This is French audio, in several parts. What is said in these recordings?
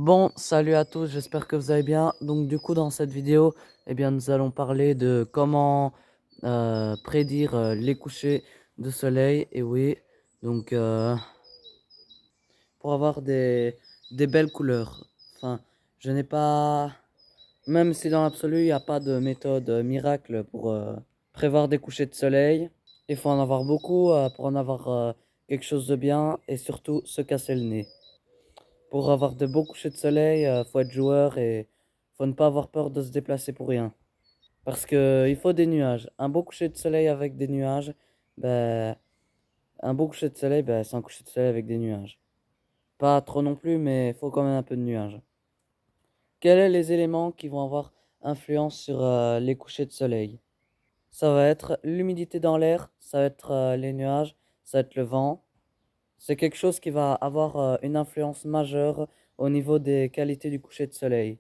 Bon, salut à tous, j'espère que vous allez bien. Donc du coup, dans cette vidéo, nous allons parler de comment prédire les couchers de soleil. Et oui, donc pour avoir des belles couleurs. Enfin, je n'ai pas, même si dans l'absolu, il n'y a pas de méthode miracle pour prévoir des couchers de soleil. Il faut en avoir beaucoup pour en avoir quelque chose de bien et surtout se casser le nez. Pour avoir de beaux couchers de soleil, faut être joueur et faut ne pas avoir peur de se déplacer pour rien. Parce que il faut des nuages. Un beau coucher de soleil avec des nuages, ben, un beau coucher de soleil, ben, c'est un coucher de soleil avec des nuages. Pas trop non plus, mais il faut quand même un peu de nuages. Quels sont les éléments qui vont avoir influence sur les couchers de soleil? Ça va être l'humidité dans l'air, ça va être les nuages, ça va être le vent. C'est quelque chose qui va avoir une influence majeure au niveau des qualités du coucher de soleil.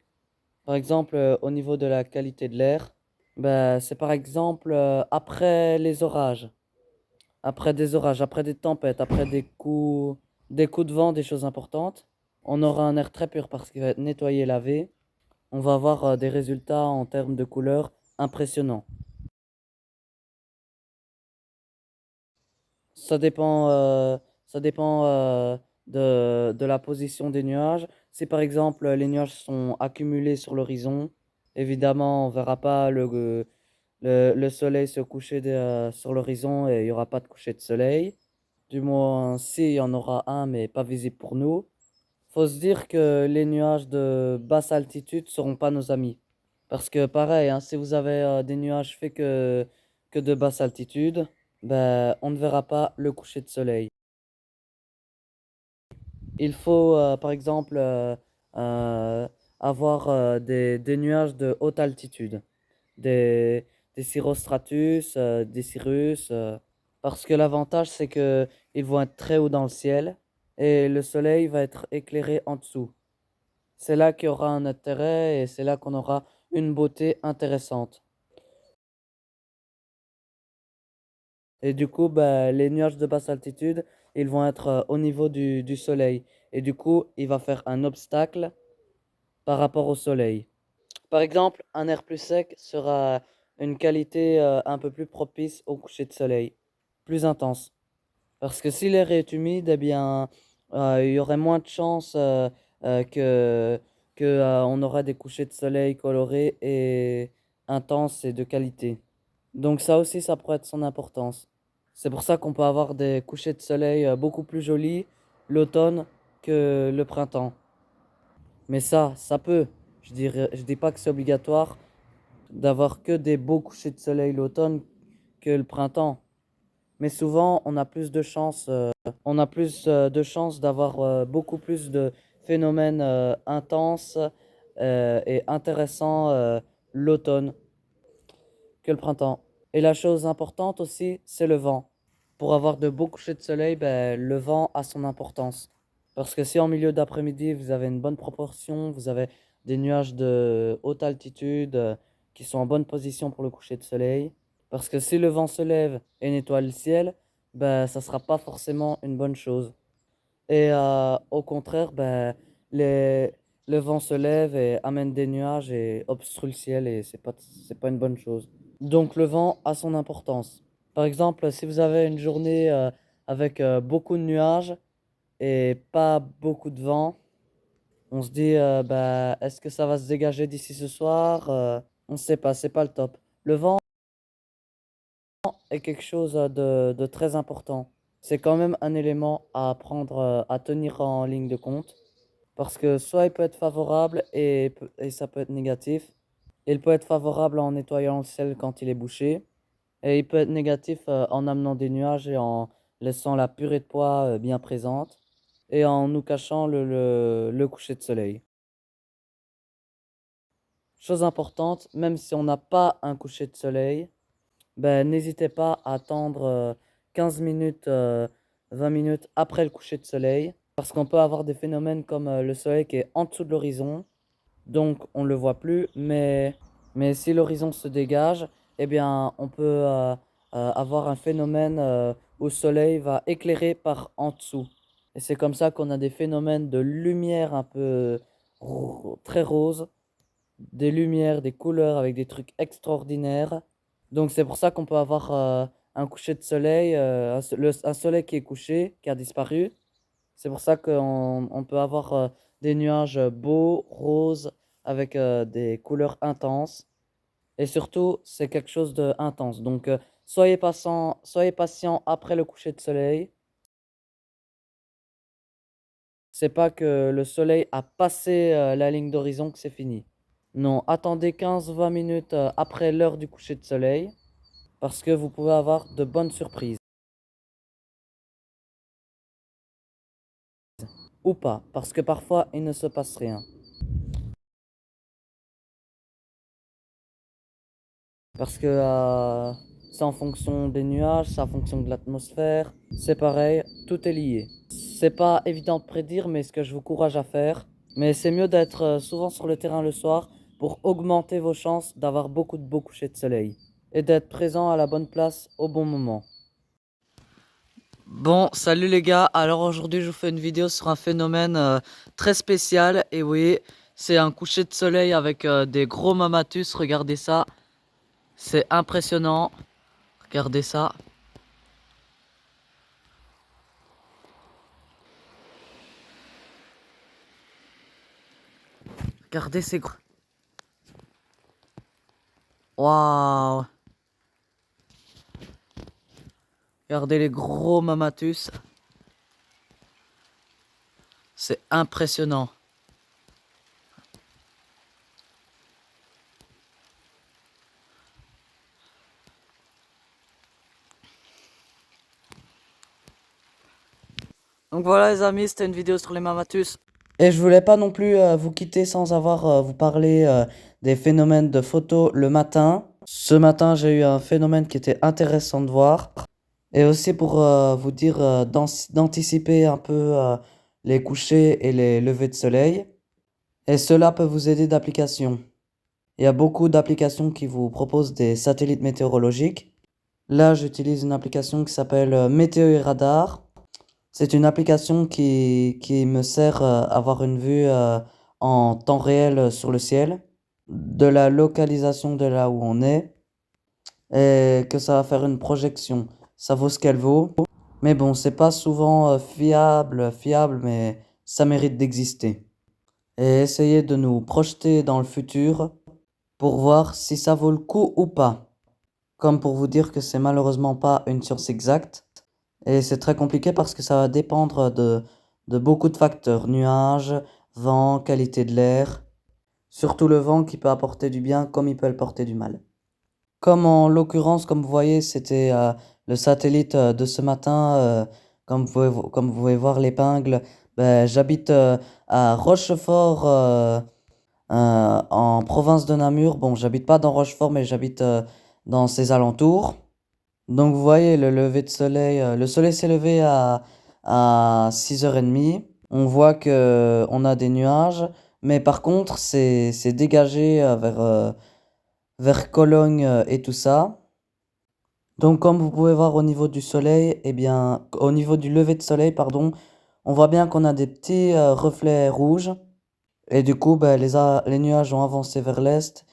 Par exemple, au niveau de la qualité de l'air, bah, c'est par exemple après les orages, après des orages, après des tempêtes, après des coups de vent, des choses importantes, on aura un air très pur parce qu'il va être nettoyé, lavé. On va avoir des résultats en termes de couleurs impressionnants. Ça dépend, euh, ça dépend de la position des nuages. Si par exemple les nuages sont accumulés sur l'horizon, évidemment on verra pas le soleil se coucher sur l'horizon et il n'y aura pas de coucher de soleil. Du moins, si, il y en aura un, mais pas visible pour nous. Faut se dire que les nuages de basse altitude ne seront pas nos amis. Parce que pareil, hein, si vous avez des nuages faits que de basse altitude, ben, on ne verra pas le coucher de soleil. Il faut, par exemple, euh, avoir des nuages de haute altitude, des, des cirrostratus, des cirrus, parce que l'avantage, c'est que ils vont être très haut dans le ciel et le soleil va être éclairé en dessous. C'est là qu'il y aura un intérêt et c'est là qu'on aura une beauté intéressante. Et du coup, bah, les nuages de basse altitude, ils vont être au niveau du soleil. Et du coup, il va faire un obstacle par rapport au soleil. Par exemple, un air plus sec sera une qualité un peu plus propice au coucher de soleil, plus intense. Parce que si l'air est humide, eh bien, il y aurait moins de chances que on aura des couchers de soleil colorés et intenses et de qualité. Donc ça aussi, ça pourrait être son importance. C'est pour ça qu'on peut avoir des couchers de soleil beaucoup plus jolis l'automne que le printemps. Mais ça peut. Je dis pas que c'est obligatoire d'avoir que des beaux couchers de soleil l'automne que le printemps. Mais souvent, on a plus de chances d'avoir beaucoup plus de phénomènes intenses et intéressants l'automne que le printemps. Et la chose importante aussi, c'est le vent. Pour avoir de beaux couchers de soleil, ben, le vent a son importance. Parce que si en milieu d'après-midi, vous avez une bonne proportion, vous avez des nuages de haute altitude qui sont en bonne position pour le coucher de soleil. Parce que si le vent se lève et nettoie le ciel, ben, ça ne sera pas forcément une bonne chose. Et au contraire, ben, les, le vent se lève et amène des nuages et obstrue le ciel et c'est pas une bonne chose. Donc le vent a son importance. Par exemple, si vous avez une journée avec beaucoup de nuages et pas beaucoup de vent, on se dit bah, est-ce que ça va se dégager d'ici ce soir? On ne sait pas, c'est pas le top. Le vent est quelque chose de très important. C'est quand même un élément à prendre, à tenir en ligne de compte. Parce que soit il peut être favorable et ça peut être négatif. Il peut être favorable en nettoyant le ciel quand il est bouché. Et il peut être négatif en amenant des nuages et en laissant la purée de pois bien présente et en nous cachant le coucher de soleil. Chose importante, même si on n'a pas un coucher de soleil, ben, n'hésitez pas à attendre 15 minutes, 20 minutes après le coucher de soleil, parce qu'on peut avoir des phénomènes comme le soleil qui est en dessous de l'horizon, donc on ne le voit plus, mais si l'horizon se dégage, eh bien, on peut avoir un phénomène où le soleil va éclairer par en dessous. Et c'est comme ça qu'on a des phénomènes de lumière très rose, des lumières, des couleurs avec des trucs extraordinaires. Donc c'est pour ça qu'on peut avoir un coucher de soleil, un soleil qui est couché, qui a disparu. C'est pour ça qu'on peut avoir des nuages beaux, roses, avec des couleurs intenses. Et surtout, c'est quelque chose d'intense. Donc soyez patient après le coucher de soleil. C'est pas que le soleil a passé la ligne d'horizon que c'est fini. Non, attendez 15-20 minutes après l'heure du coucher de soleil parce que vous pouvez avoir de bonnes surprises. Ou pas, parce que parfois il ne se passe rien. Parce que c'est en fonction des nuages, c'est en fonction de l'atmosphère. C'est pareil, tout est lié. C'est pas évident de prédire, mais ce que je vous encourage à faire. Mais c'est mieux d'être souvent sur le terrain le soir pour augmenter vos chances d'avoir beaucoup de beaux couchers de soleil. Et d'être présent à la bonne place au bon moment. Bon, salut les gars, alors aujourd'hui je vous fais une vidéo sur un phénomène très spécial. Et oui, c'est un coucher de soleil avec des gros mamatus, regardez ça. C'est impressionnant, regardez ça. Regardez ces gros... Waouh! Regardez les gros mamatus. C'est impressionnant. Donc voilà les amis, c'était une vidéo sur les mamatus. Et je voulais pas non plus vous quitter sans avoir vous parler des phénomènes de photos le matin. Ce matin, j'ai eu un phénomène qui était intéressant de voir. Et aussi pour vous dire d'anticiper un peu les couchers et les levées de soleil. Et cela peut vous aider d'applications. Il y a beaucoup d'applications qui vous proposent des satellites météorologiques. Là, j'utilise une application qui s'appelle Météo et Radar. C'est une application qui me sert à avoir une vue en temps réel sur le ciel, de la localisation de là où on est, et que ça va faire une projection. Ça vaut ce qu'elle vaut. Mais bon, c'est pas souvent fiable, mais ça mérite d'exister. Et essayez de nous projeter dans le futur pour voir si ça vaut le coup ou pas. Comme pour vous dire que c'est malheureusement pas une science exacte. Et c'est très compliqué parce que ça va dépendre de beaucoup de facteurs. Nuages, vent, qualité de l'air. Surtout le vent qui peut apporter du bien comme il peut apporter du mal. Comme en l'occurrence, comme vous voyez, c'était le satellite de ce matin. Comme vous pouvez voir l'épingle. Ben, j'habite à Rochefort, en province de Namur. Bon, j'habite pas dans Rochefort, mais j'habite dans ses alentours. Donc vous voyez le lever de soleil, le soleil s'est levé à 6h30. On voit que on a des nuages, mais par contre c'est dégagé vers Cologne et tout ça. Donc comme vous pouvez voir au niveau du soleil, eh bien au niveau du lever de soleil, pardon, on voit bien qu'on a des petits reflets rouges. Et du coup, ben, les nuages ont avancé vers l'est.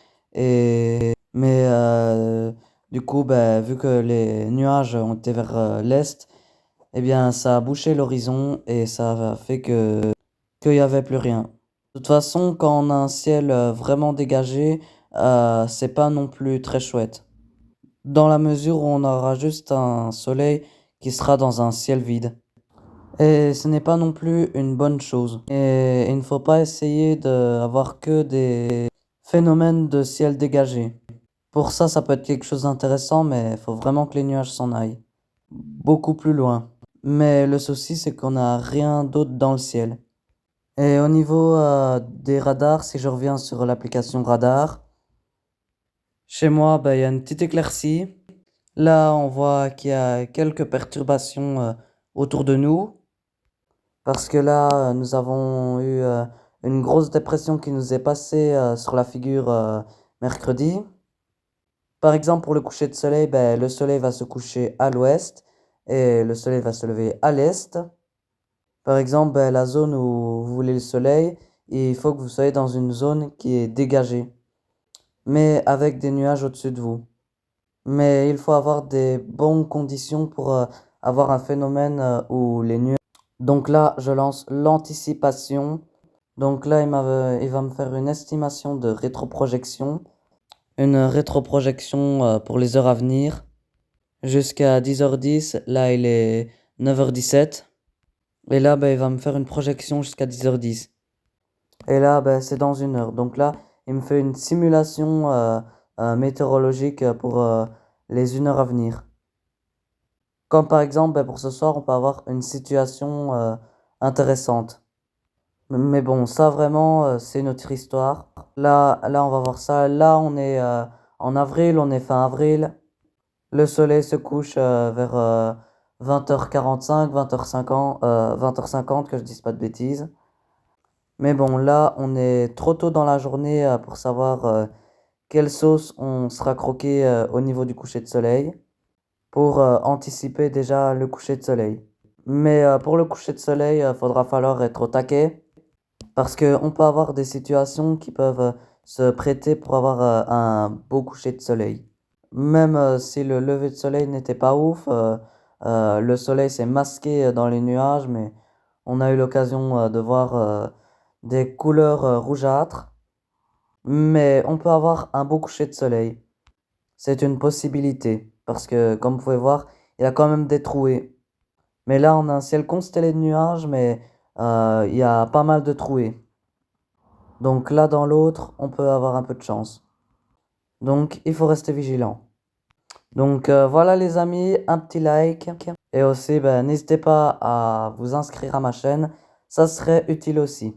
Mais du coup, ben, vu que les nuages ont été vers l'est, eh bien, ça a bouché l'horizon et ça a fait qu'il n'y avait plus rien. De toute façon, quand on a un ciel vraiment dégagé, c'est pas non plus très chouette. Dans la mesure où on aura juste un soleil qui sera dans un ciel vide. Et ce n'est pas non plus une bonne chose. Et il ne faut pas essayer d'avoir que des phénomènes de ciel dégagé. Pour ça, ça peut être quelque chose d'intéressant, mais il faut vraiment que les nuages s'en aillent. Beaucoup plus loin. Mais le souci, c'est qu'on n'a rien d'autre dans le ciel. Et au niveau des radars, si je reviens sur l'application radar, chez moi, ben, il y a une petite éclaircie. Là, on voit qu'il y a quelques perturbations autour de nous. Parce que là, nous avons eu une grosse dépression qui nous est passée sur la figure mercredi. Par exemple, pour le coucher de soleil, ben, le soleil va se coucher à l'ouest et le soleil va se lever à l'est. Par exemple, ben, la zone où vous voulez le soleil, il faut que vous soyez dans une zone qui est dégagée, mais avec des nuages au-dessus de vous. Mais il faut avoir des bonnes conditions pour avoir un phénomène où les nuages... Donc là, je lance l'anticipation. Donc là, il va me faire une estimation de rétroprojection. Une rétroprojection pour les heures à venir. Jusqu'à 10h10, là il est 9h17. Et là, il va me faire une projection jusqu'à 10h10. Et là, c'est dans une heure. Donc là, il me fait une simulation météorologique pour les 1 heure à venir. Comme par exemple, pour ce soir, on peut avoir une situation intéressante. Mais bon, ça vraiment, c'est une autre histoire. Là, on va voir ça. Là, on est en avril, on est fin avril. Le soleil se couche vers 20h45, 20h50, 20h50, que je dise pas de bêtises. Mais bon, là, on est trop tôt dans la journée pour savoir quelle sauce on sera croqué au niveau du coucher de soleil, pour anticiper déjà le coucher de soleil. Mais pour le coucher de soleil, faudra falloir être au taquet, parce qu'on peut avoir des situations qui peuvent se prêter pour avoir un beau coucher de soleil. Même si le lever de soleil n'était pas ouf, le soleil s'est masqué dans les nuages, mais on a eu l'occasion de voir des couleurs rougeâtres. Mais on peut avoir un beau coucher de soleil. C'est une possibilité, parce que comme vous pouvez voir, il y a quand même des trouées. Mais là, on a un ciel constellé de nuages, mais il y a pas mal de trouées. Donc là, dans l'autre, on peut avoir un peu de chance. Donc, il faut rester vigilant. Donc voilà les amis, un petit like. Et aussi, n'hésitez pas à vous inscrire à ma chaîne, ça serait utile aussi.